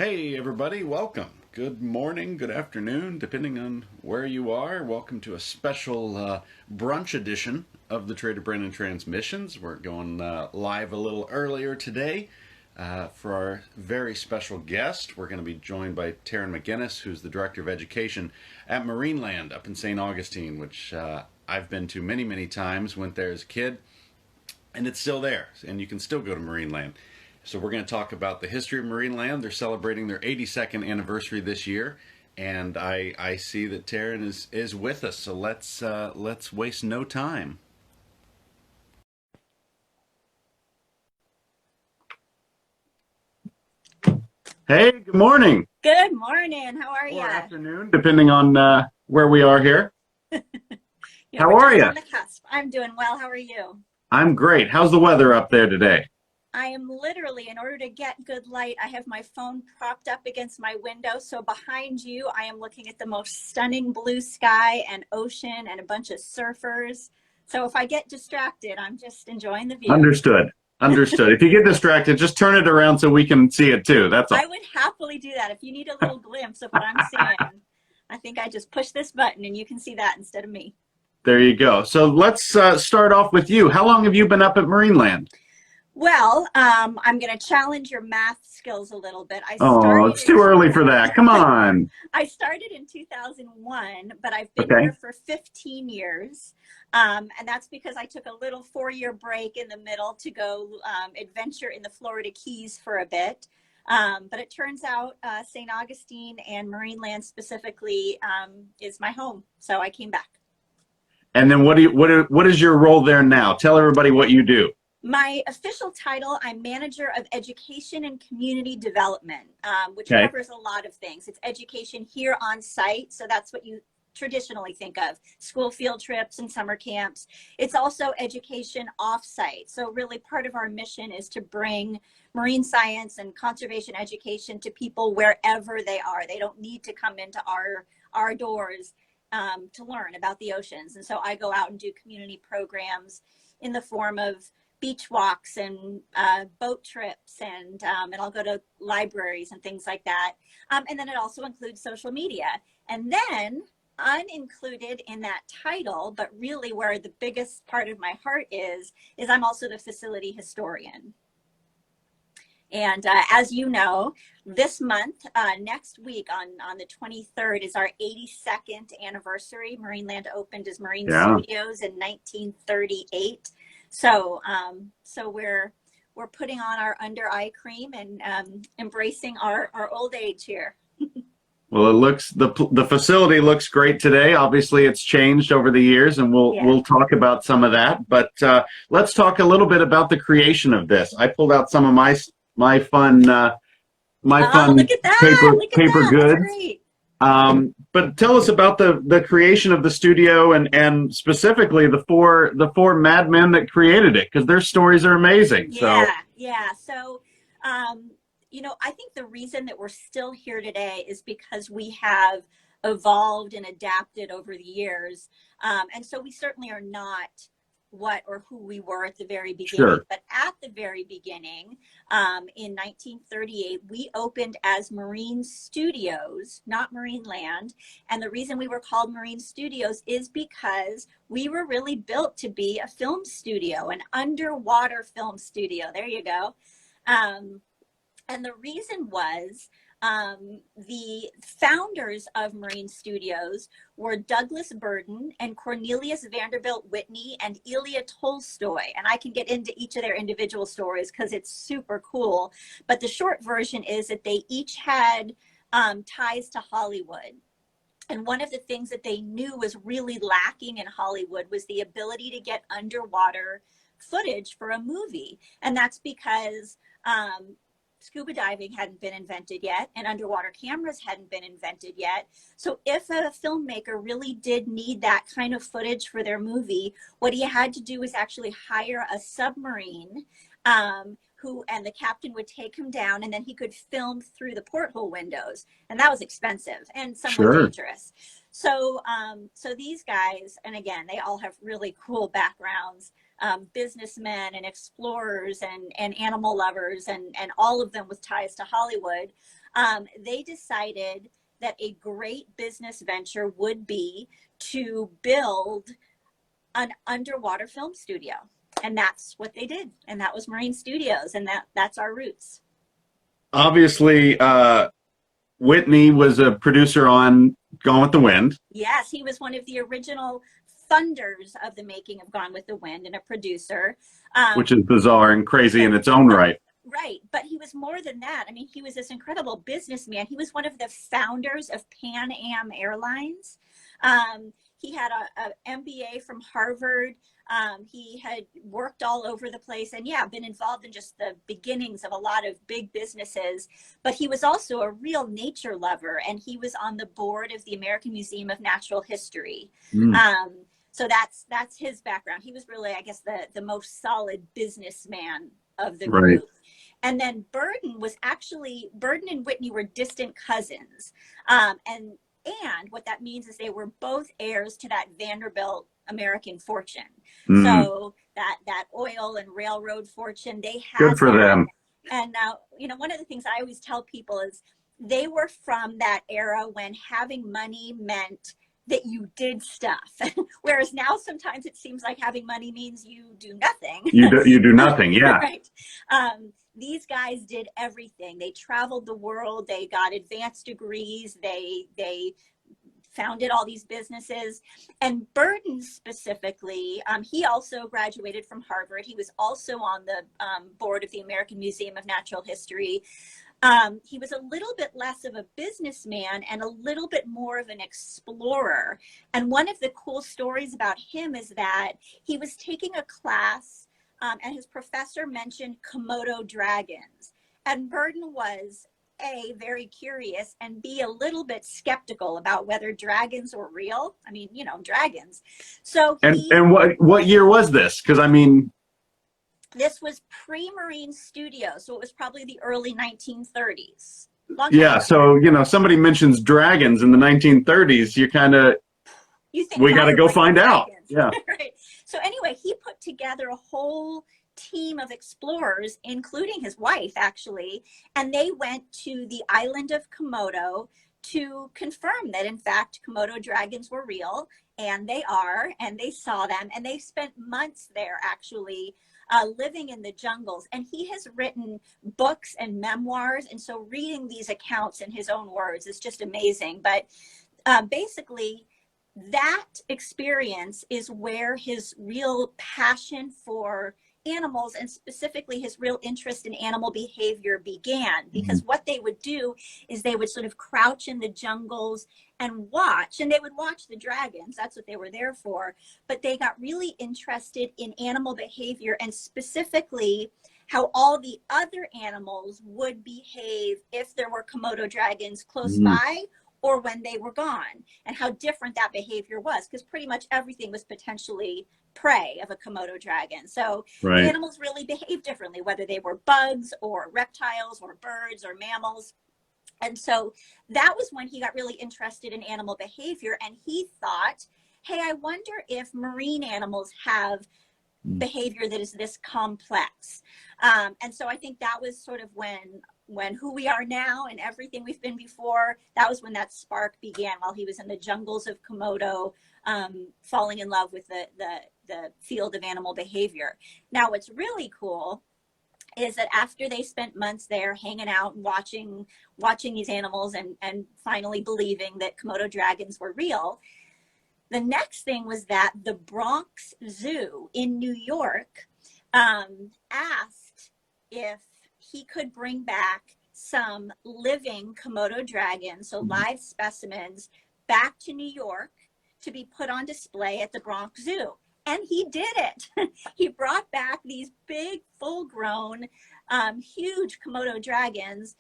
Hey everybody, welcome. Good morning, good afternoon, depending on where you are. Welcome to a special brunch edition of the Trader Brandon Transmissions. We're going live a little earlier today for our very special guest. We're going to be joined by Taryn McGinnis, who's the Director of Education at Marineland up in St. Augustine, which I've been to many, many times, went there as a kid, and it's still there, and you can still go to Marineland. So we're going to talk about the history of Marineland. They're celebrating their 82nd anniversary this year, and I see that Taryn is with us. So let's waste no time. Hey, good morning. Good morning. How are you? Or afternoon, depending on where we are here. How are you? On the cusp. I'm doing well. How are you? I'm great. How's the weather up there today? I am literally, in order to get good light, I have my phone propped up against my window. So behind you, I am looking at the most stunning blue sky and ocean and a bunch of surfers. So if I get distracted, I'm just enjoying the view. Understood. Understood. If you get distracted, just turn it around so we can see it too. That's all. I would happily do that. If you need a little glimpse of what I'm seeing, I think I just push this button and you can see that instead of me. There you go. So let's start off with you. How long have you been up at Marineland? Well, I'm going to challenge your math skills a little bit. It's too early for that. Come on. I started in 2001, but I've been here for 15 years. And that's because I took a little 4-year break in the middle to go adventure in the Florida Keys for a bit. But it turns out St. Augustine and Marineland specifically is my home. So I came back. And then what is your role there now? Tell everybody what you do. My official title, I'm Manager of Education and Community Development, which covers a lot of things. It's education here on site, so that's what you traditionally think of, school field trips and summer camps. It's also education off-site, so really part of our mission is to bring marine science and conservation education to people wherever they are. They don't need to come into our doors to learn about the oceans. And so I go out and do community programs in the form of beach walks and boat trips, and I'll go to libraries and things like that. And then it also includes social media. And then unincluded in that title, but really where the biggest part of my heart is I'm also the facility historian. And as you know, this month, next week on the 23rd is our 82nd anniversary. Marineland opened as Marine Studios in 1938. So we're putting on our under eye cream and embracing our old age here. Well, it looks the facility looks great today. Obviously, it's changed over the years, and we'll talk about some of that. But let's talk a little bit about the creation of this. I pulled out some of my fun paper goods. But tell us about the creation of the studio and specifically the four madmen that created it, because their stories are amazing. So you know, I think the reason that we're still here today is because we have evolved and adapted over the years, and so we certainly are not what or who we were at the very beginning. But at the very beginning, in 1938, we opened as Marine Studios, not Marineland. And the reason we were called Marine Studios is because we were really built to be a film studio, an underwater film studio. There you go. And the reason was the founders of Marine Studios were Douglas Burden and Cornelius Vanderbilt Whitney and Ilya Tolstoy. And I can get into each of their individual stories because it's super cool. But the short version is that they each had ties to Hollywood. And one of the things that they knew was really lacking in Hollywood was the ability to get underwater footage for a movie. And that's because scuba diving hadn't been invented yet, and underwater cameras hadn't been invented yet. So if a filmmaker really did need that kind of footage for their movie, what he had to do was actually hire a submarine and the captain would take him down, and then he could film through the porthole windows. And that was expensive and somewhat dangerous. So, so these guys, and again, they all have really cool backgrounds. businessmen and explorers and animal lovers and all of them with ties to Hollywood, they decided that a great business venture would be to build an underwater film studio. And that's what they did. And that was Marine Studios. And that's our roots. Obviously, Whitney was a producer on Gone with the Wind. Yes, he was one of the original funders of the making of Gone with the Wind and a producer. Which is bizarre and crazy in its own right. Right. But he was more than that. I mean, he was this incredible businessman. He was one of the founders of Pan Am Airlines. He had a MBA from Harvard. He had worked all over the place and been involved in just the beginnings of a lot of big businesses. But he was also a real nature lover, and he was on the board of the American Museum of Natural History. So that's his background. He was really, I guess, the most solid businessman of the group. And then Burden and Whitney were distant cousins. And what that means is they were both heirs to that Vanderbilt American fortune. So that oil and railroad fortune, they had. Good for them. And now, one of the things I always tell people is they were from that era when having money meant that you did stuff. Whereas now sometimes it seems like having money means you do nothing. You do nothing, yeah. Right. These guys did everything. They traveled the world. They got advanced degrees. They founded all these businesses. And Burden specifically, he also graduated from Harvard. He was also on the board of the American Museum of Natural History. He was a little bit less of a businessman and a little bit more of an explorer. And one of the cool stories about him is that he was taking a class and his professor mentioned Komodo dragons. And Burden was A, very curious, and B, a little bit skeptical about whether dragons were real. I mean, dragons. So and what year was this? Because I mean, this was pre-Marine Studio, so it was probably the early 1930s. So somebody mentions dragons in the 1930s, you kind of, we got to go find out. Yeah. Right. So anyway, he put together a whole team of explorers, including his wife, actually, and they went to the island of Komodo to confirm that, in fact, Komodo dragons were real, and they are, and they saw them, and they spent months there, actually, living in the jungles. And he has written books and memoirs, and so reading these accounts in his own words is just amazing. But basically, that experience is where his real passion for animals and specifically his real interest in animal behavior began, because what they would do is they would sort of crouch in the jungles and watch, and they would watch the dragons. That's what they were there for. But they got really interested in animal behavior and specifically how all the other animals would behave if there were Komodo dragons close by or when they were gone, and how different that behavior was, because pretty much everything was potentially prey of a Komodo dragon. So animals really behave differently, whether they were bugs or reptiles or birds or mammals. And so that was when he got really interested in animal behavior, and he thought, hey, I wonder if marine animals have behavior that is this complex. And so I think that was sort of when who we are now and everything we've been before, that was when that spark began, while he was in the jungles of Komodo, falling in love with the field of animal behavior. Now, what's really cool is that after they spent months there hanging out and watching these animals and finally believing that Komodo dragons were real, the next thing was that the Bronx Zoo in New York asked if he could bring back some living Komodo dragons, so live specimens, back to New York to be put on display at the Bronx Zoo. And he did it. He brought back these big, full-grown, huge Komodo dragons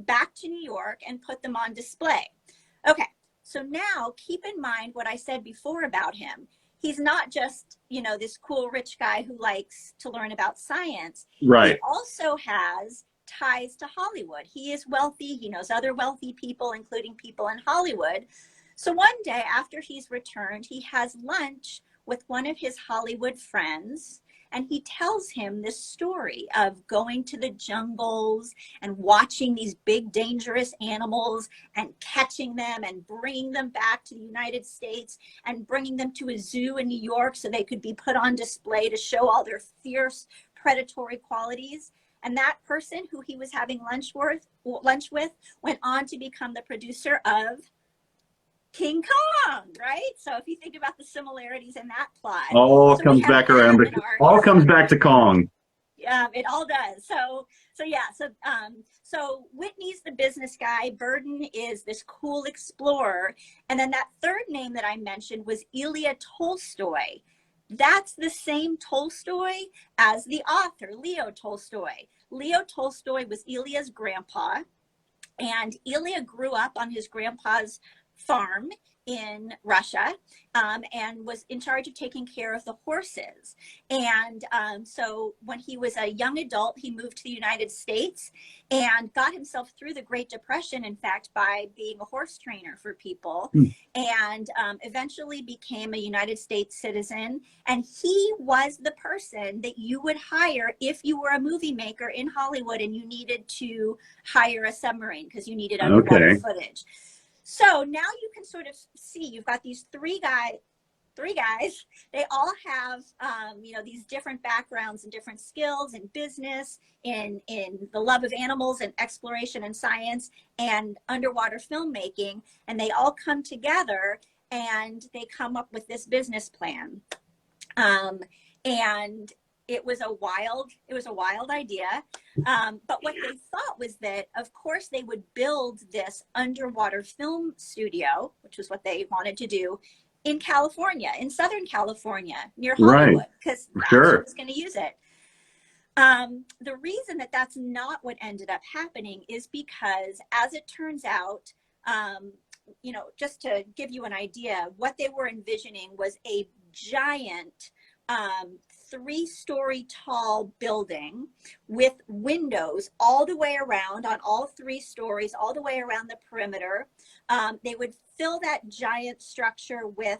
back to New York and put them on display. Okay, so now keep in mind what I said before about him. He's not just, this cool rich guy who likes to learn about science. Right. He also has ties to Hollywood. He is wealthy. He knows other wealthy people, including people in Hollywood. So one day after he's returned, he has lunch with one of his Hollywood friends, And he tells him this story of going to the jungles and watching these big dangerous animals and catching them and bringing them back to the United States and bringing them to a zoo in New York so they could be put on display to show all their fierce predatory qualities. And that person who he was having lunch with went on to become the producer of King Kong, right? So if you think about the similarities in that plot, All so comes back around to all comes back to Kong. Yeah, it all does. So Whitney's the business guy. Burden is this cool explorer, and then that third name that I mentioned was Ilya Tolstoy. That's the same Tolstoy as the author, Leo Tolstoy. Leo Tolstoy was Ilya's grandpa, and Ilya grew up on his grandpa's farm in Russia, and was in charge of taking care of the horses. And so when he was a young adult, he moved to the United States and got himself through the Great Depression, in fact, by being a horse trainer for people, and eventually became a United States citizen. And he was the person that you would hire if you were a movie maker in Hollywood and you needed to hire a submarine because you needed underwater footage. So now you can sort of see you've got these three guys. They all have these different backgrounds and different skills in business, in the love of animals and exploration and science and underwater filmmaking, and they all come together and they come up with this business plan. And it was a wild idea. But what they thought was that, of course, they would build this underwater film studio, which was what they wanted to do, in California, in Southern California, near Hollywood, because Action was going to use it. The reason that that's not what ended up happening is because, as it turns out, just to give you an idea, what they were envisioning was a giant 3-story tall building with windows all the way around on all 3 stories, all the way around the perimeter. They would fill that giant structure with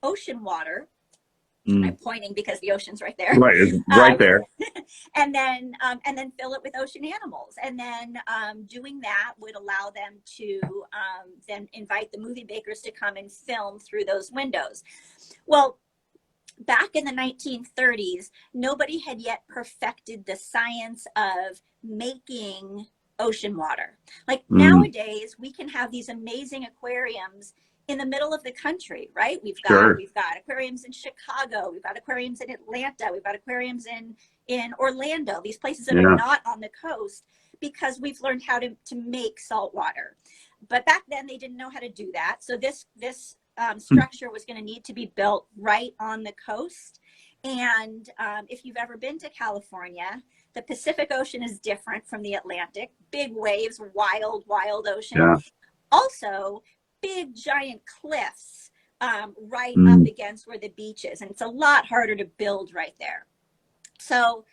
ocean water. I'm pointing because the ocean's right there. Right, it's right there. and then fill it with ocean animals. And then doing that would allow them to then invite the movie makers to come and film through those windows. Well, back in the 1930s, nobody had yet perfected the science of making ocean water. Like nowadays, we can have these amazing aquariums in the middle of the country, right? We've got aquariums in Chicago, we've got aquariums in Atlanta, we've got aquariums in Orlando, these places that are not on the coast, because we've learned how to make salt water. But back then they didn't know how to do that. So this structure was going to need to be built right on the coast. And if you've ever been to California, the Pacific Ocean is different from the Atlantic. Big waves, wild ocean. Yeah. Also, big giant cliffs right up against where the beach is. And it's a lot harder to build right there. So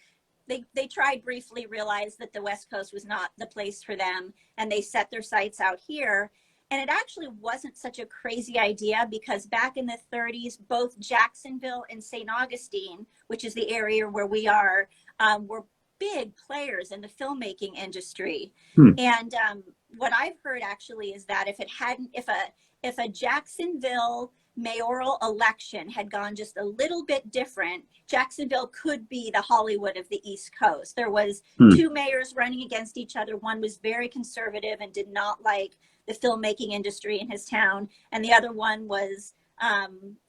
they tried briefly, realized that the West Coast was not the place for them, and they set their sights out here. And it actually wasn't such a crazy idea, because back in the 30s, both Jacksonville and St. Augustine, which is the area where we are, were big players in the filmmaking industry. And what I've heard actually is that if a Jacksonville mayoral election had gone just a little bit different, Jacksonville could be the Hollywood of the East Coast. There was 2 mayors running against each other. One was very conservative and did not like the filmmaking industry in his town, and the other one was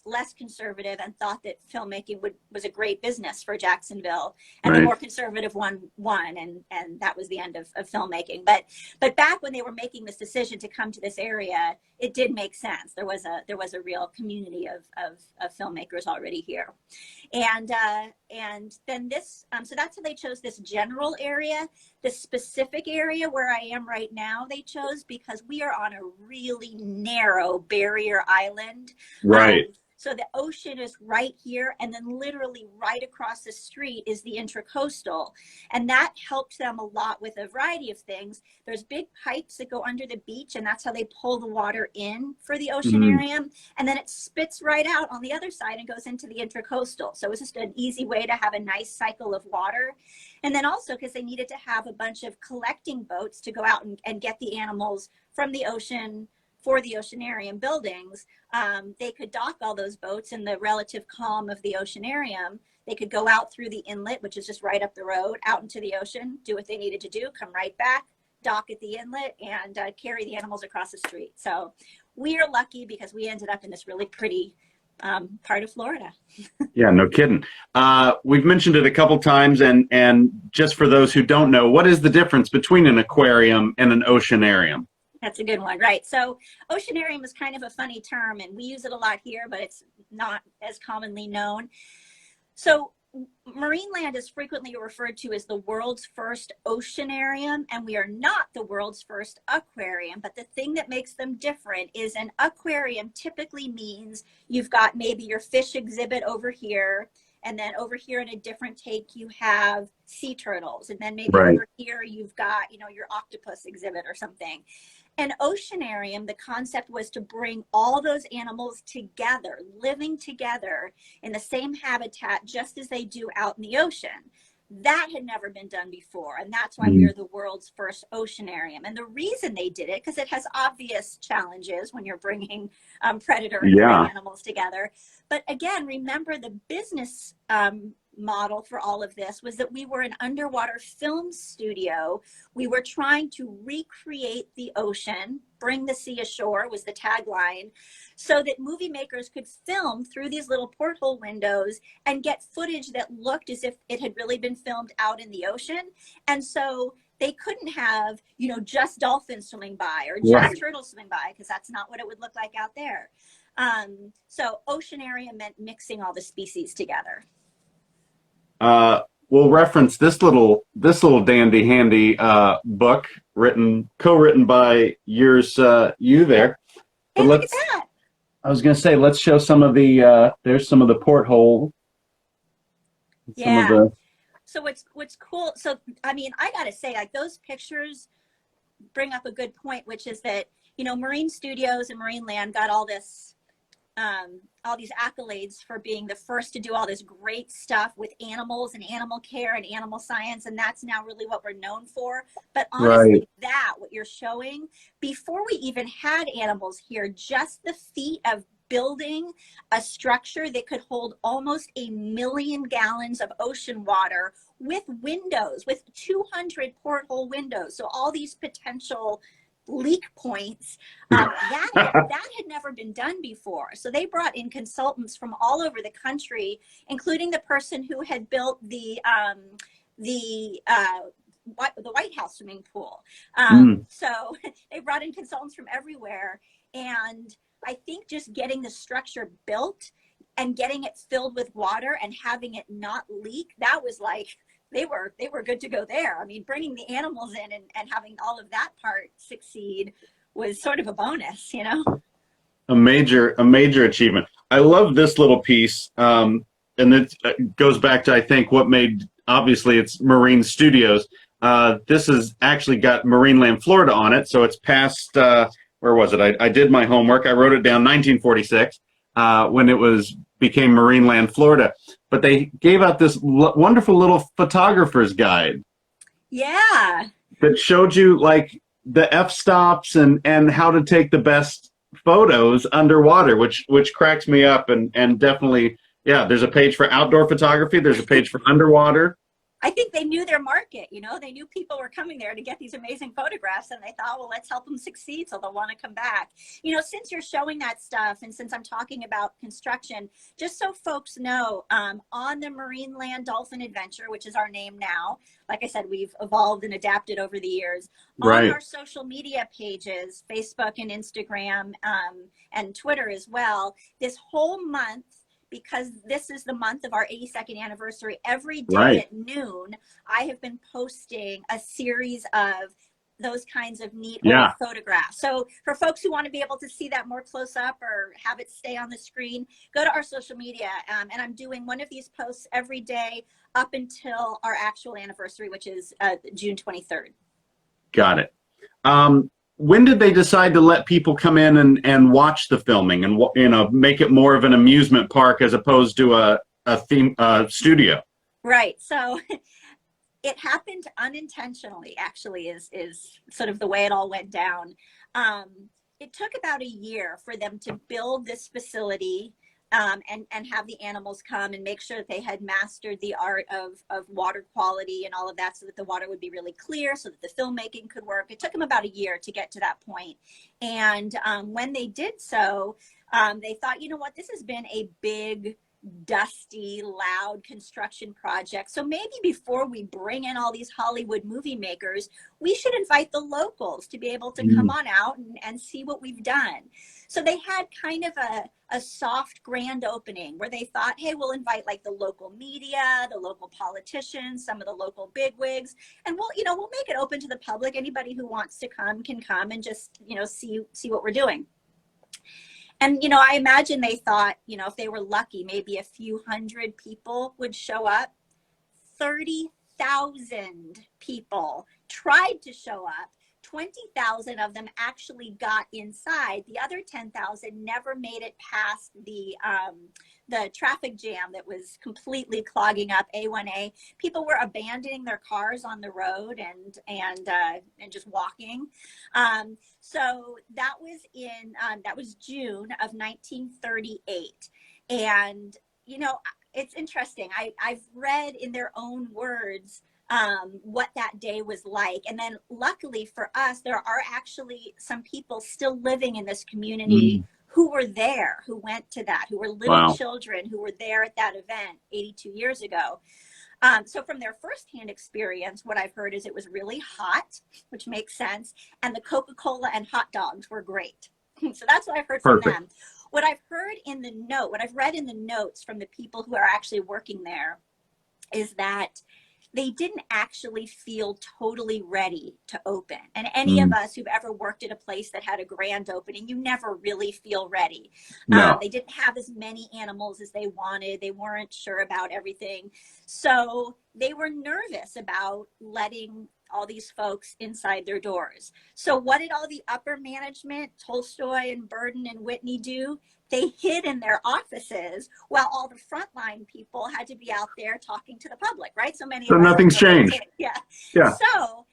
less conservative and thought that filmmaking was a great business for Jacksonville, and the more conservative one won, and that was the end of filmmaking. But back when they were making this decision to come to this area, it did make sense. There was a real community of filmmakers already here, and then this so that's how they chose this general area. The specific area where I am right now, they chose because we are on a really narrow barrier island. Right. So the ocean is right here, and then literally right across the street is the intracoastal. And that helps them a lot with a variety of things. There's big pipes that go under the beach, and that's how they pull the water in for the oceanarium. And then it spits right out on the other side and goes into the intracoastal. So it's just an easy way to have a nice cycle of water. And then also because they needed to have a bunch of collecting boats to go out and get the animals from the ocean for the oceanarium buildings. They could dock all those boats in the relative calm of the oceanarium. They could go out through the inlet, which is just right up the road, out into the ocean, do what they needed to do, come right back, dock at the inlet, and carry the animals across the street. So we are lucky because we ended up in this really pretty part of Florida. Yeah, no kidding. We've mentioned it a couple times, and just for those who don't know, what is the difference between an aquarium and an oceanarium? That's a good one, right? So oceanarium is kind of a funny term, and we use it a lot here, but it's not as commonly known. So Marineland is frequently referred to as the world's first oceanarium, and we are not the world's first aquarium. But the thing that makes them different is an aquarium typically means you've got maybe your fish exhibit over here, and then over here in a different take, you have sea turtles. And then maybe over here, you've got, your octopus exhibit or something. An oceanarium, the concept was to bring all those animals together, living together in the same habitat, just as they do out in the ocean. That had never been done before. And that's why we're the world's first oceanarium. And the reason they did it, because it has obvious challenges when you're bringing predator and prey animals together. But again, remember the business model for all of this was that we were an underwater film studio. We were trying to recreate the ocean, bring the sea ashore was the tagline, so that movie makers could film through these little porthole windows and get footage that looked as if it had really been filmed out in the ocean. And so they couldn't have, just dolphins swimming by or just turtles swimming by, because that's not what it would look like out there. So oceanarium meant mixing all the species together. We'll reference this little dandy handy book co-written by you there. Hey, look at that. I was going to say, let's show some of the there's some of the porthole. Yeah. So what's cool? So I mean, I got to say, like, those pictures bring up a good point, which is that Marine Studios and Marineland got all these accolades for being the first to do all this great stuff with animals and animal care and animal science. And that's now really what we're known for. But honestly, what you're showing, before we even had animals here, just the feat of building a structure that could hold almost 1 million gallons of ocean water with windows, with 200 porthole windows. So all these potential leak points, that had never been done before. So they brought in consultants from all over the country, including the person who had built the White House swimming pool. So they brought in consultants from everywhere. And I think just getting the structure built and getting it filled with water and having it not leak, that was like, they were good to go there. I mean, bringing the animals in and having all of that part succeed was sort of a bonus, A major achievement. I love this little piece, and it goes back to, I think, what made, obviously, it's Marine Studios. This has actually got Marineland, Florida on it, so it's past, where was it? I did my homework. I wrote it down, 1946, when it became Marineland, Florida. But they gave out this wonderful little photographer's guide. Yeah. That showed you, like, the f-stops and how to take the best photos underwater, which cracks me up. And definitely, there's a page for outdoor photography. There's a page for underwater. I think they knew their market, they knew people were coming there to get these amazing photographs, and they thought, well, let's help them succeed so they'll want to come back. Since you're showing that stuff, and since I'm talking about construction, just so folks know, on the Marineland Dolphin Adventure, which is our name now, like I said, we've evolved and adapted over the years. On our social media pages, Facebook and Instagram, and Twitter as well, this whole month, because this is the month of our 82nd anniversary, every day at noon, I have been posting a series of those kinds of neat Yeah. old photographs. So for folks who want to be able to see that more close up or have it stay on the screen, go to our social media. And I'm doing one of these posts every day up until our actual anniversary, which is June 23rd. Got it. When did they decide to let people come in and watch the filming and, you know, make it more of an amusement park as opposed to a theme studio? Right. So it happened unintentionally, actually, is sort of the way it all went down. It took about a year for them to build this facility, and have the animals come and make sure that they had mastered the art of water quality and all of that, so that the water would be really clear, so that the filmmaking could work. It took them about a year to get to that point. And when they did so, they thought, you know what, this has been a big, dusty, loud construction project. So maybe before we bring in all these Hollywood movie makers, we should invite the locals to be able to come on out and see what we've done. So they had kind of a soft grand opening where they thought, hey, we'll invite like the local media, the local politicians, some of the local bigwigs, and we'll make it open to the public. Anybody who wants to come can come and just, see what we're doing. And, I imagine they thought, if they were lucky, maybe a few hundred people would show up. 30,000 people tried to show up. 20,000 of them actually got inside. The other 10,000 never made it past the traffic jam that was completely clogging up A1A. People were abandoning their cars on the road and just walking. So that was June of 1938. And, it's interesting. I've read in their own words what that day was like. And then luckily for us, there are actually some people still living in this community who were there, who went to that, who were little children who were there at that event 82 years ago. So from their firsthand experience, what I've heard is it was really hot, which makes sense. And the Coca-Cola and hot dogs were great. So that's what I've heard from them. What I've read in the notes from the people who are actually working there is that they didn't actually feel totally ready to open. And any of us who've ever worked at a place that had a grand opening, you never really feel ready. No. They didn't have as many animals as they wanted. They weren't sure about everything. So they were nervous about letting all these folks inside their doors. So what did all the upper management, Tolstoy and Burden and Whitney, do? They hid in their offices while all the frontline people had to be out there talking to the public, right? So nothing's changed. Yeah. So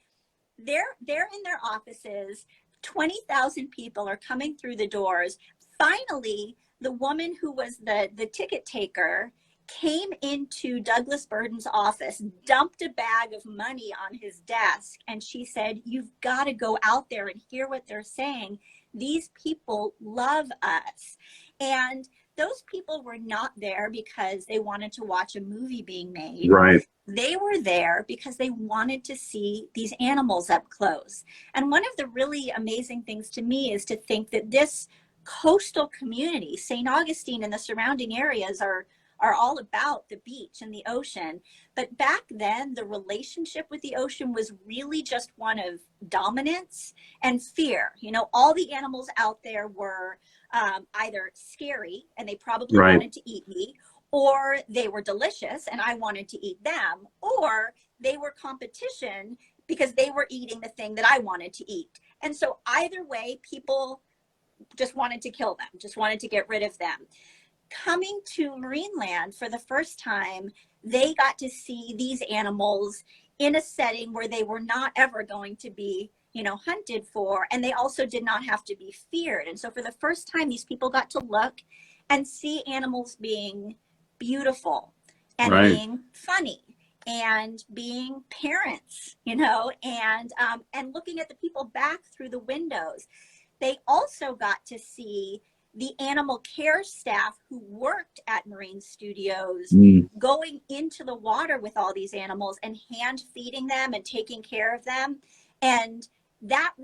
they're in their offices. 20,000 people are coming through the doors. Finally, the woman who was the ticket taker came into Douglas Burden's office, dumped a bag of money on his desk, and she said, "You've got to go out there and hear what they're saying. These people love us." And those people were not there because they wanted to watch a movie being made. Right. They were there because they wanted to see these animals up close. And one of the really amazing things to me is to think that this coastal community, St. Augustine and the surrounding areas, are all about the beach and the ocean. But back then, the relationship with the ocean was really just one of dominance and fear. All the animals out there were either scary and they probably wanted to eat me, or they were delicious and I wanted to eat them, or they were competition because they were eating the thing that I wanted to eat. And so either way, people just wanted to kill them, just wanted to get rid of them. Coming to Marineland for the first time, they got to see these animals in a setting where they were not ever going to be, hunted for, and they also did not have to be feared. And so for the first time, these people got to look and see animals being beautiful and being funny and being parents, and looking at the people back through the windows. They also got to see the animal care staff who worked at Marine Studios going into the water with all these animals and hand feeding them and taking care of them. And that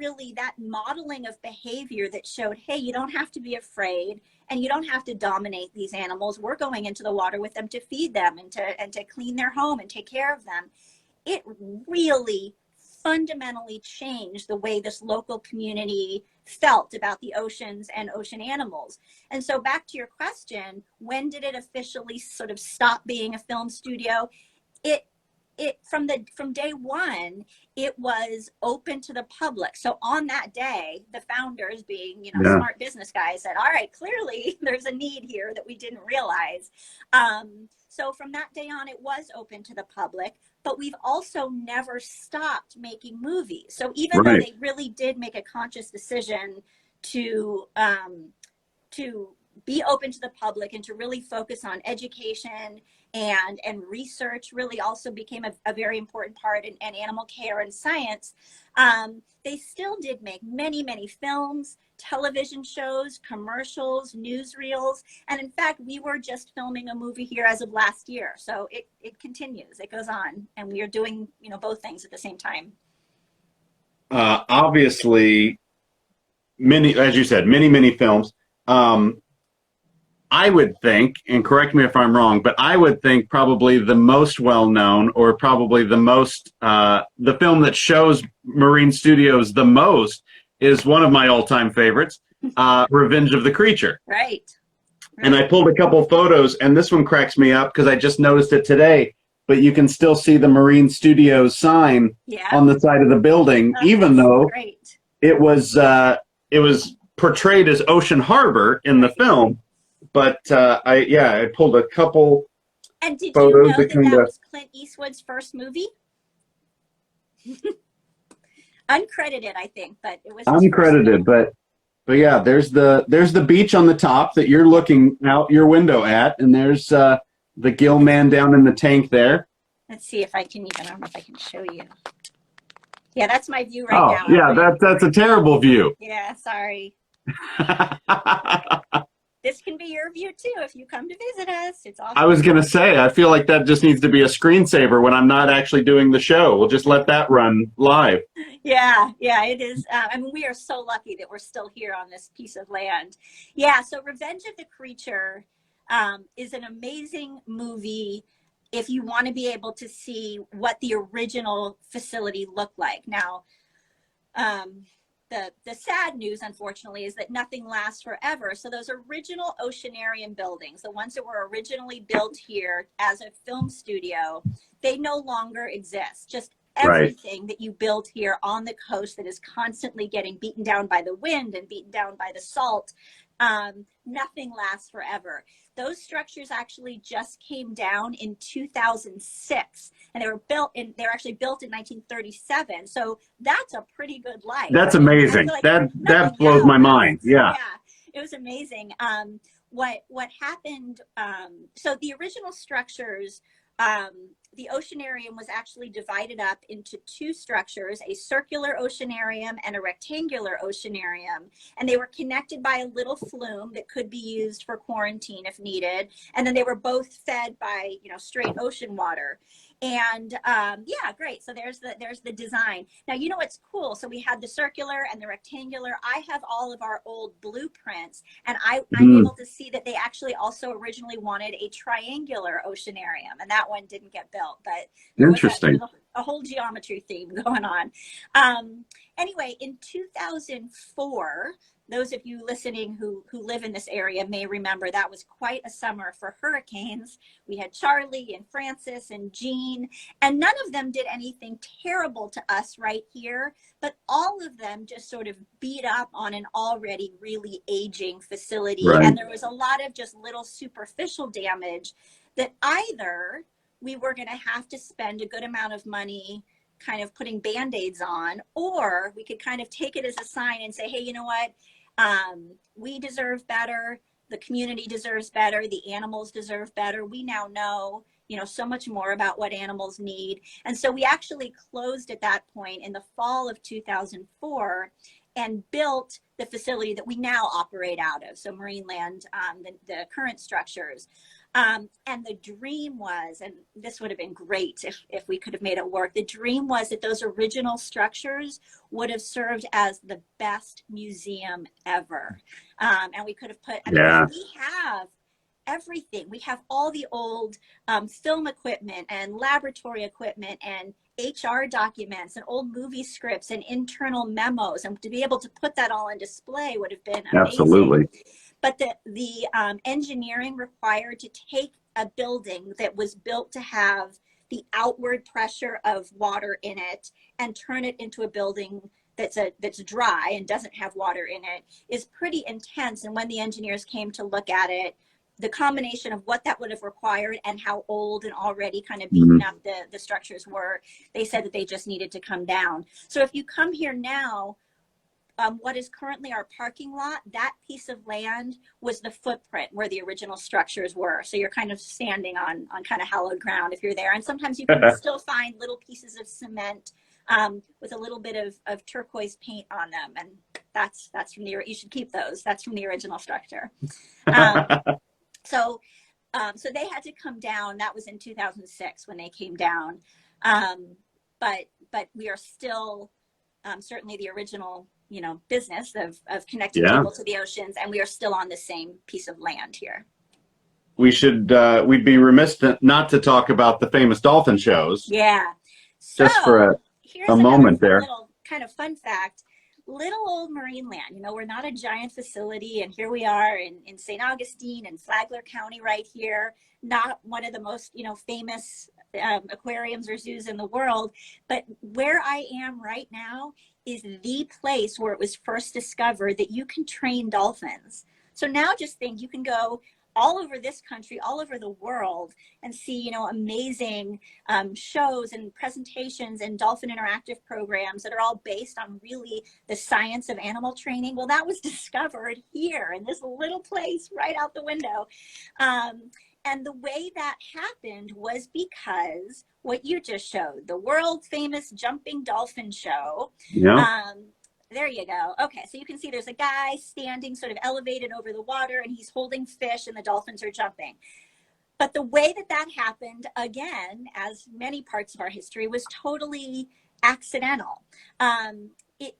modeling of behavior that showed, hey, you don't have to be afraid and you don't have to dominate these animals. We're going into the water with them to feed them and to clean their home and take care of them. It really fundamentally changed the way this local community felt about the oceans and ocean animals. And so back to your question, when did it officially sort of stop being a film studio? It from day one, it was open to the public. So on that day, the founders, being Yeah. smart business guys, said, all right, clearly there's a need here that we didn't realize. So from that day on, it was open to the public, but we've also never stopped making movies. So even though they really did make a conscious decision to be open to the public and to really focus on education and research, really also became a very important part, in animal care and science. They still did make many, many films, television shows, commercials, newsreels. And in fact, we were just filming a movie here as of last year. So it continues, it goes on. And we are doing, both things at the same time. Obviously, many, as you said, many films. I would think, and correct me if I'm wrong, but I would think probably the most well-known, or probably the most, the film that shows Marine Studios the most, is one of my all-time favorites, Revenge of the Creature. Right. And I pulled a couple photos, and this one cracks me up because I just noticed it today, but you can still see the Marine Studios sign on the side of the building, even though it was portrayed as Ocean Harbor in the film. But I pulled a couple and did photos. You know that was Clint Eastwood's first movie? Uncredited, I think, but it was uncredited. But yeah, there's the beach on the top that you're looking out your window at, and there's the gill man down in the tank there. Let's see if I can I don't know if I can show you. Yeah, that's my view right now. Yeah, that's a terrible view. Yeah, sorry. This can be your view too if you come to visit us. It's awesome. I was gonna say, I feel like that just needs to be a screensaver when I'm not actually doing the show. We'll just let that run live. Yeah, it is. I mean, we are so lucky that we're still here on this piece of land. Yeah, so Revenge of the Creature is an amazing movie if you want to be able to see what the original facility looked like. Now, the sad news, unfortunately, is that nothing lasts forever. So those original oceanarium buildings, the ones that were originally built here as a film studio, they no longer exist. Just everything that you build here on the coast that is constantly getting beaten down by the wind and beaten down by the salt, nothing lasts forever. Those structures actually just came down in 2006, and they're actually built in 1937. So that's a pretty good life. That's amazing. That blows my mind. Yeah, it was amazing. What happened? So the original structures, the oceanarium was actually divided up into two structures, a circular oceanarium and a rectangular oceanarium. And they were connected by a little flume that could be used for quarantine if needed. And then they were both fed by, straight ocean water. And great. So there's the design. Now, what's cool? So we had the circular and the rectangular. I have all of our old blueprints, and I'm able to see that they actually also originally wanted a triangular oceanarium, and that one didn't get built. But interesting. A whole geometry theme going on. Anyway, in 2004, those of you listening who live in this area may remember that was quite a summer for hurricanes. We had Charlie and Francis and Jean, and none of them did anything terrible to us right here, but all of them just sort of beat up on an already really aging facility. And there was a lot of just little superficial damage that either we were going to have to spend a good amount of money kind of putting Band-Aids on, or we could kind of take it as a sign and say, hey, you know what? We deserve better. The community deserves better. The animals deserve better. We now know, so much more about what animals need. And so we actually closed at that point in the fall of 2004 and built the facility that we now operate out of. So Marineland, the current structures. And the dream was, and this would have been great if we could have made it work, the dream was that those original structures would have served as the best museum ever. And we could have put, we have everything. We have all the old film equipment and laboratory equipment and HR documents and old movie scripts and internal memos, and to be able to put that all on display would have been amazing. Absolutely. But the engineering required to take a building that was built to have the outward pressure of water in it and turn it into a building that's dry and doesn't have water in it is pretty intense. And when the engineers came to look at it, the combination of what that would have required and how old and already kind of beaten up the structures were, they said that they just needed to come down. So if you come here now, what is currently our parking lot, that piece of land was the footprint where the original structures were. So you're kind of standing on kind of hallowed ground if you're there. And sometimes you can still find little pieces of cement with a little bit of turquoise paint on them. And that's from you should keep those. That's from the original structure. So they had to come down. That was in 2006 when they came down. But we are still certainly the original, business of connecting people to the oceans, and we are still on the same piece of land here. We'd be remiss not to talk about the famous dolphin shows. Yeah. So just for here's a moment there. Little kind of fun fact. Little old Marineland, we're not a giant facility, and here we are in St. Augustine and Flagler County right here, not one of the most, famous aquariums or zoos in the world, but where I am right now is the place where it was first discovered that you can train dolphins. So now just think, you can go all over this country, all over the world, and see, amazing shows and presentations and dolphin interactive programs that are all based on really the science of animal training. Well, that was discovered here in this little place right out the window. And the way that happened was because what you just showed, the world famous jumping dolphin show. Yeah. There you go. Okay, so you can see there's a guy standing sort of elevated over the water, and he's holding fish, and the dolphins are jumping. But the way that happened, again, as many parts of our history, was totally accidental.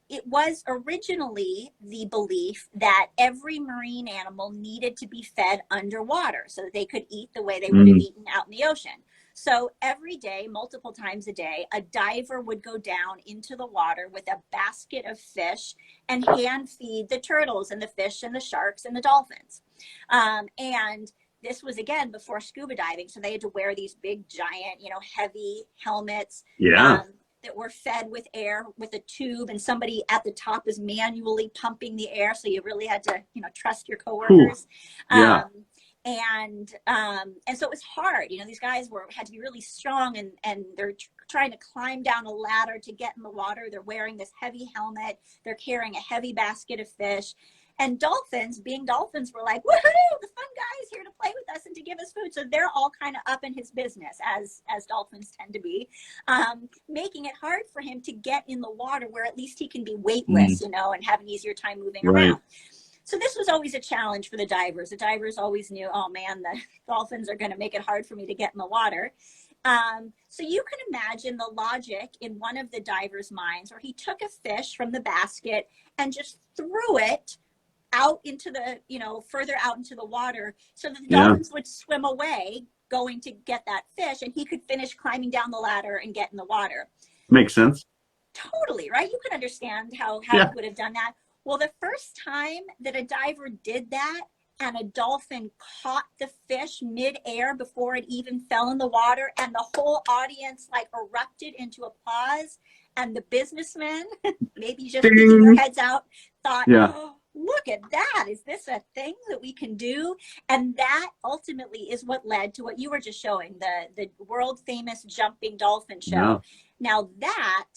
It was originally the belief that every marine animal needed to be fed underwater so that they could eat the way they would have eaten out in the ocean. So every day, multiple times a day, a diver would go down into the water with a basket of fish and hand feed the turtles and the fish and the sharks and the dolphins. And this was, again, before scuba diving. So they had to wear these big, giant, heavy helmets. Yeah. That were fed with air with a tube, and somebody at the top is manually pumping the air. So you really had to, trust your coworkers. Yeah. And so it was hard. These guys had to be really strong, and they're trying to climb down a ladder to get in the water. They're wearing this heavy helmet. They're carrying a heavy basket of fish. And dolphins, being dolphins, were like, woohoo, the fun guy is here to play with us and to give us food. So they're all kind of up in his business, as dolphins tend to be, making it hard for him to get in the water where at least he can be weightless, and have an easier time moving around. So this was always a challenge for the divers. The divers always knew, oh man, the dolphins are going to make it hard for me to get in the water. So you can imagine the logic in one of the divers' minds where he took a fish from the basket and just threw it out into the, further out into the water so that the dolphins would swim away going to get that fish, and he could finish climbing down the ladder and get in the water. Makes sense. Totally, right? You could understand how he would have done that. Well, the first time that a diver did that and a dolphin caught the fish mid-air before it even fell in the water, and the whole audience erupted into applause, and the businessmen, maybe just peeking their heads out, thought, oh, look at that. Is this a thing that we can do? And that ultimately is what led to what you were just showing, the world famous jumping dolphin show. Yeah. Now that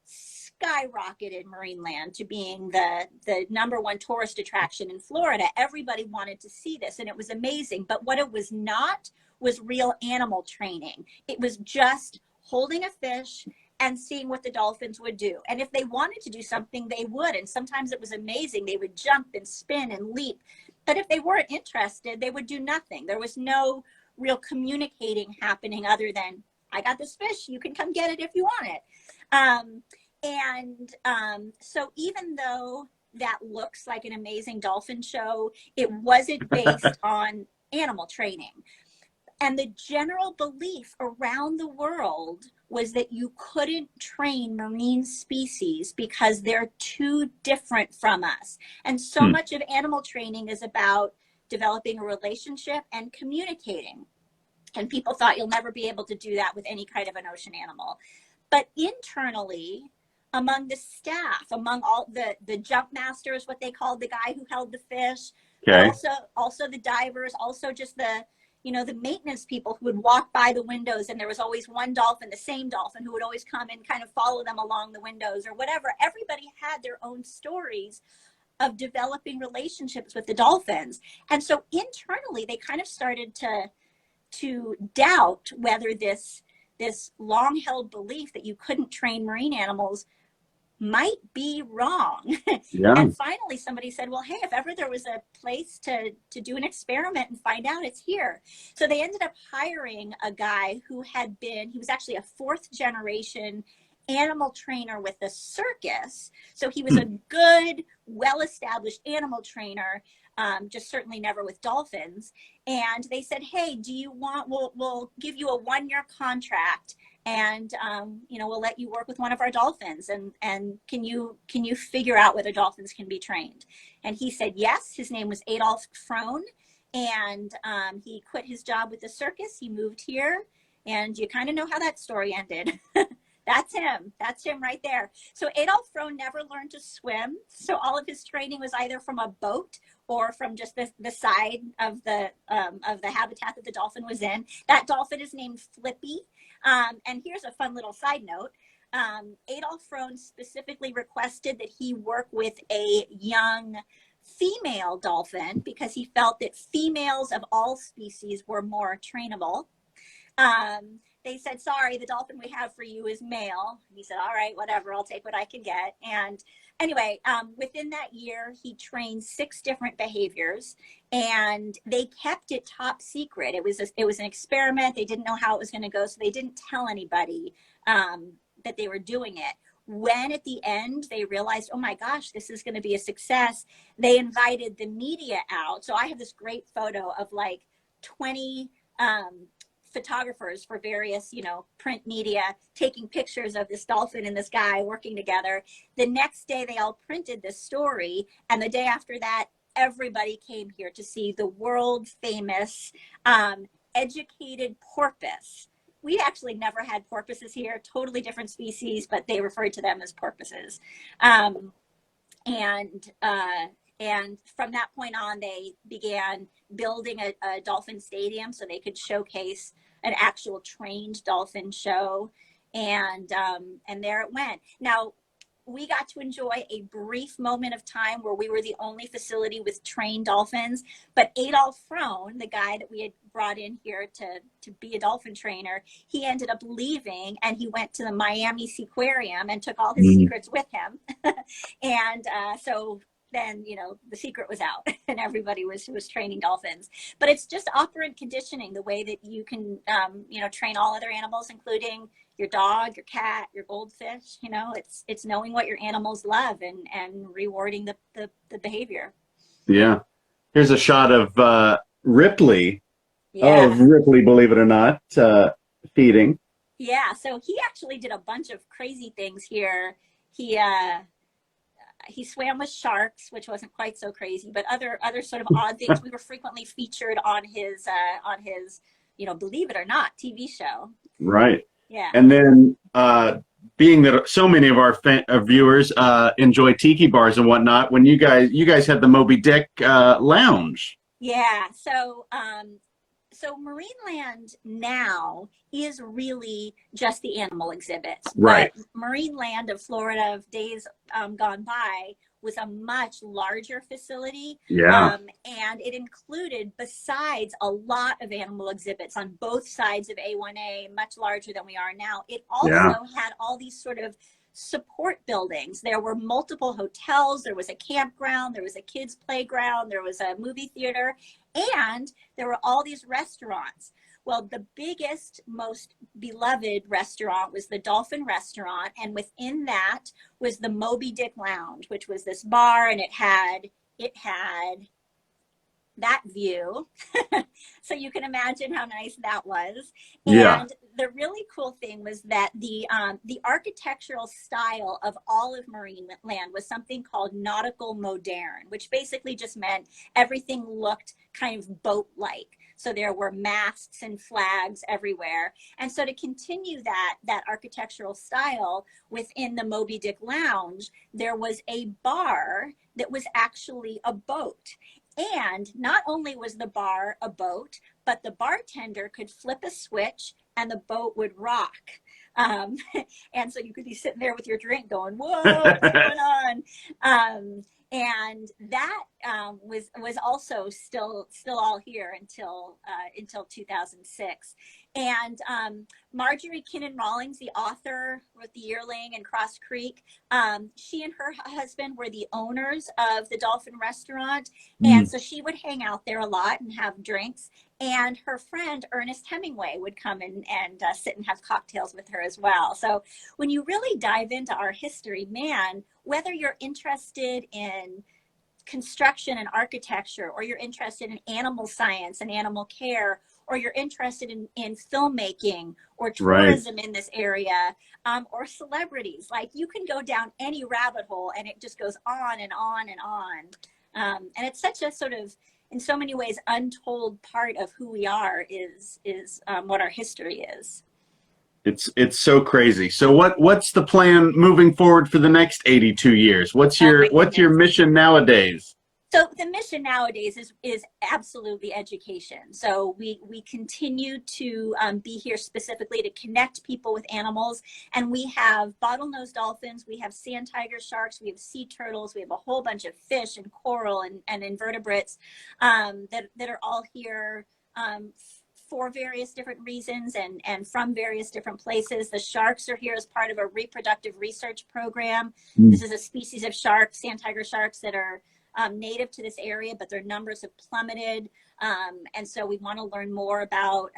skyrocketed Marineland to being the number one tourist attraction in Florida. Everybody wanted to see this, and it was amazing. But what it was not was real animal training. It was just holding a fish and seeing what the dolphins would do. And if they wanted to do something, they would. And sometimes it was amazing. They would jump and spin and leap. But if they weren't interested, they would do nothing. There was no real communicating happening other than, I got this fish, you can come get it if you want it. So even though that looks like an amazing dolphin show, it wasn't based on animal training. And the general belief around the world was that you couldn't train marine species because they're too different from us. And so much of animal training is about developing a relationship and communicating. And people thought you'll never be able to do that with any kind of an ocean animal. But internally, among the staff, among all the jump masters, what they called the guy who held the fish, Okay. also the divers, also just the maintenance people who would walk by the windows, and there was always one dolphin, the same dolphin, who would always come and kind of follow them along the windows or whatever. Everybody had their own stories of developing relationships with the dolphins. And so internally, they kind of started to doubt whether this long held belief that you couldn't train marine animals might be wrong. Yeah. And finally somebody said, well, hey, if ever there was a place to do an experiment and find out, it's here. So they ended up hiring a guy who he was actually a fourth generation animal trainer with the circus. So he was a good, well-established animal trainer, just certainly never with dolphins. And they said, hey, do you want, we'll give you a 1-year contract, and we'll let you work with one of our dolphins, and can you figure out whether dolphins can be trained? And he said yes. His name was Adolf Frone, and he quit his job with the circus. He moved here, and you kind of know how that story ended. That's him right there. So Adolf Frone never learned to swim, so all of his training was either from a boat or from just the side of the habitat that the dolphin was in. That dolphin is named Flippy. And here's a fun little side note. Adolf Frone specifically requested that he work with a young female dolphin because he felt that females of all species were more trainable. They said, sorry, the dolphin we have for you is male. He said, all right, whatever, I'll take what I can get. And anyway, within that year, he trained 6 different behaviors, and they kept it top secret. It was an experiment. They didn't know how it was going to go, so they didn't tell anybody that they were doing it. When at the end they realized, oh my gosh, this is going to be a success, they invited the media out. So I have this great photo of like 20 photographers for various, print media taking pictures of this dolphin and this guy working together. The next day they all printed this story, and the day after that, everybody came here to see the world famous educated porpoise. We actually never had porpoises here, totally different species, but they referred to them as porpoises. And from that point on, they began building a dolphin stadium so they could showcase an actual trained dolphin show. And there it went. Now, we got to enjoy a brief moment of time where we were the only facility with trained dolphins. But Adolf Frone, the guy that we had brought in here to be a dolphin trainer, he ended up leaving, and he went to the Miami Seaquarium and took all his secrets with him. And so then, the secret was out and everybody was training dolphins. But it's just operant conditioning, the way that you can, train all other animals, including your dog, your cat, your goldfish. It's knowing what your animals love and rewarding the behavior. Yeah. Here's a shot of Ripley. Yeah. Oh, Ripley, believe it or not, feeding. Yeah. So he actually did a bunch of crazy things here. He swam with sharks, which wasn't quite so crazy, but other sort of odd things. We were frequently featured on his believe it or not, TV show. Right. Yeah. And then being that so many of our viewers enjoy tiki bars and whatnot, when you guys had the Moby Dick lounge. Yeah. So Marineland now is really just the animal exhibits. Right. But Marineland of Florida of days gone by was a much larger facility. Yeah. And it included, besides a lot of animal exhibits on both sides of A1A, much larger than we are now, it also had all these sort of support buildings. There were multiple hotels, there was a campground, there was a kids playground, there was a movie theater, and there were all these restaurants. Well, the biggest, most beloved restaurant was the Dolphin Restaurant, and within that was the Moby Dick Lounge, which was this bar, and it had that view. So you can imagine how nice that was. Yeah. And the really cool thing was that the architectural style of all of Marineland was something called nautical moderne, which basically just meant everything looked kind of boat-like. So there were masts and flags everywhere. And so to continue that architectural style within the Moby Dick Lounge, there was a bar that was actually a boat. And not only was the bar a boat, but the bartender could flip a switch and the boat would rock. Um, and so you could be sitting there with your drink going, whoa, what's going on? And that was also still all here until 2006. And Marjorie Kinnan Rawlings, the author with The Yearling and Cross Creek, she and her husband were the owners of the Dolphin Restaurant. And so she would hang out there a lot and have drinks. And her friend Ernest Hemingway would come and sit and have cocktails with her as well. So when you really dive into our history, man, whether you're interested in construction and architecture, or you're interested in animal science and animal care, or you're interested in filmmaking or tourism in this area, or celebrities, like you can go down any rabbit hole and it just goes on and on and on. And it's such a sort of, in so many ways, untold part of who we are is what our history is. It's so crazy. So what's the plan moving forward for the next 82 years? What's your mission nowadays? So the mission nowadays is absolutely education. So we continue to be here specifically to connect people with animals. And we have bottlenose dolphins, we have sand tiger sharks, we have sea turtles, we have a whole bunch of fish and coral and invertebrates that are all here for various different reasons and from various different places. The sharks are here as part of a reproductive research program. This is a species of shark, sand tiger sharks, that are native to this area, but their numbers have plummeted. And so we want to learn more about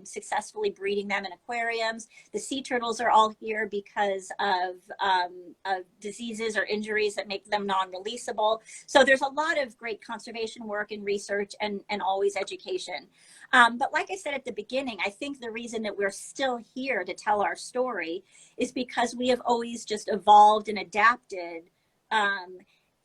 successfully breeding them in aquariums. The sea turtles are all here because of diseases or injuries that make them non-releasable. So there's a lot of great conservation work and research and always education. But like I said at the beginning, I think the reason that we're still here to tell our story is because we have always just evolved and adapted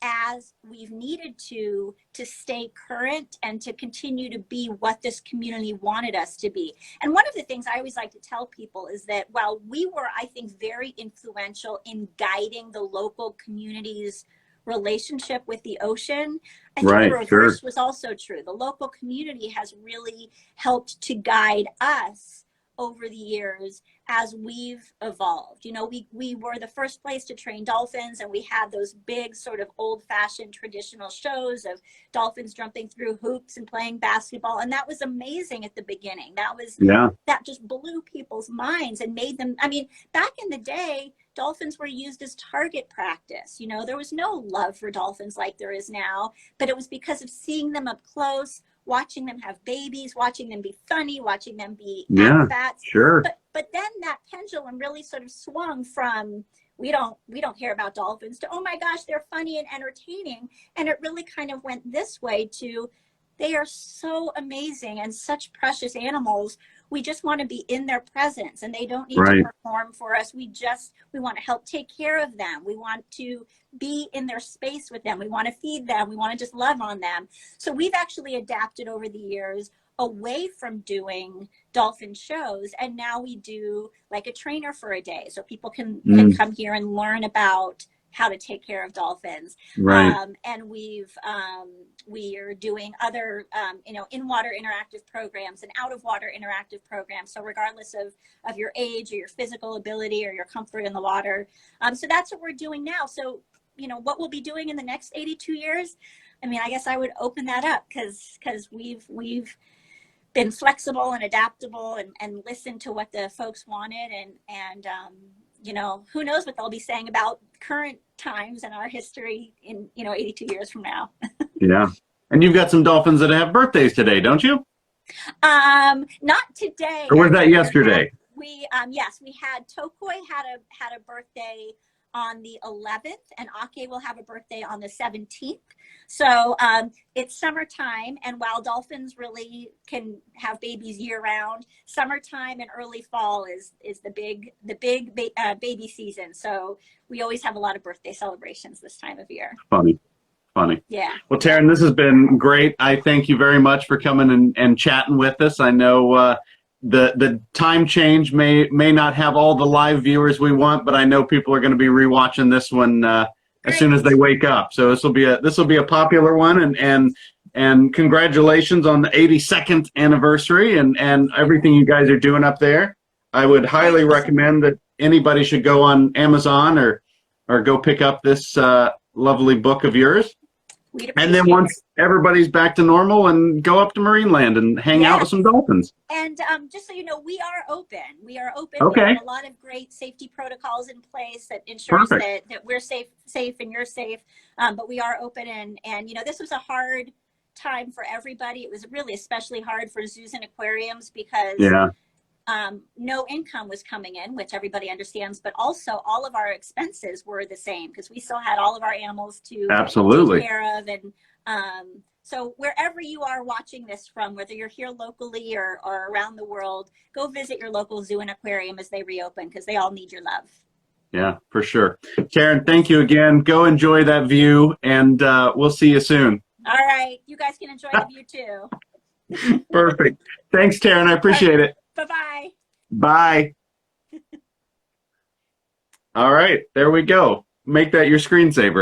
as we've needed to stay current and to continue to be what this community wanted us to be. And one of the things I always like to tell people is that while we were, I think, very influential in guiding the local community's relationship with the ocean, I think the reverse was also true. The local community has really helped to guide us over the years as we've evolved. You know, we were the first place to train dolphins, and we had those big sort of old-fashioned traditional shows of dolphins jumping through hoops and playing basketball, and that was amazing at the beginning. That just blew people's minds and made them, I mean, back in the day, dolphins were used as target practice. You know, there was no love for dolphins like there is now, but it was because of seeing them up close, watching them have babies, watching them be funny, watching them be acrobats. But then that pendulum really sort of swung from we don't care about dolphins to, oh my gosh, they're funny and entertaining. And it really kind of went this way to, they are so amazing and such precious animals. We just want to be in their presence, and they don't need to perform for us. We want to help take care of them. We want to be in their space with them. We want to feed them. We want to just love on them. So we've actually adapted over the years away from doing dolphin shows, and now we do like a trainer for a day, so people can come here and learn about how to take care of dolphins. And we are doing other in-water interactive programs and out-of-water interactive programs, so regardless of your age or your physical ability or your comfort in the water. So that's what we're doing now. So, you know, what we'll be doing in the next 82 years, I mean, I guess I would open that up because we've been flexible and adaptable and listened to what the folks wanted, and you know, who knows what they'll be saying about current times and our history in, 82 years from now. Yeah. And you've got some dolphins that have birthdays today, don't you? Not today. Or was that yesterday? We had Tokoi had a birthday on the 11th, and Ake will have a birthday on the 17th. So it's summertime, and while dolphins really can have babies year round, summertime and early fall is the big baby season. So we always have a lot of birthday celebrations this time of year. Funny. Yeah. Well, Taryn, this has been great. I thank you very much for coming and chatting with us. I know the time change may not have all the live viewers we want, but I know people are going to be rewatching this one as soon as they wake up. So this will be a popular one, and congratulations on the 82nd anniversary and everything you guys are doing up there. I would highly recommend that anybody should go on Amazon or go pick up this lovely book of yours. And then once everybody's back to normal, and go up to Marineland and hang out with some dolphins. And just so you know, we are open. We are open. Okay. We have a lot of great safety protocols in place that ensures that we're safe and you're safe. But we are open, and you know, this was a hard time for everybody. It was really especially hard for zoos and aquariums because no income was coming in, which everybody understands, but also all of our expenses were the same because we still had all of our animals to take care of. And so wherever you are watching this from, whether you're here locally or around the world, go visit your local zoo and aquarium as they reopen, because they all need your love. Yeah, for sure. Karen, thank you again. Go enjoy that view, and we'll see you soon. All right. You guys can enjoy the view too. Perfect. Thanks, Taryn. I appreciate it. Bye-bye. Bye. All right, there we go. Make that your screensaver.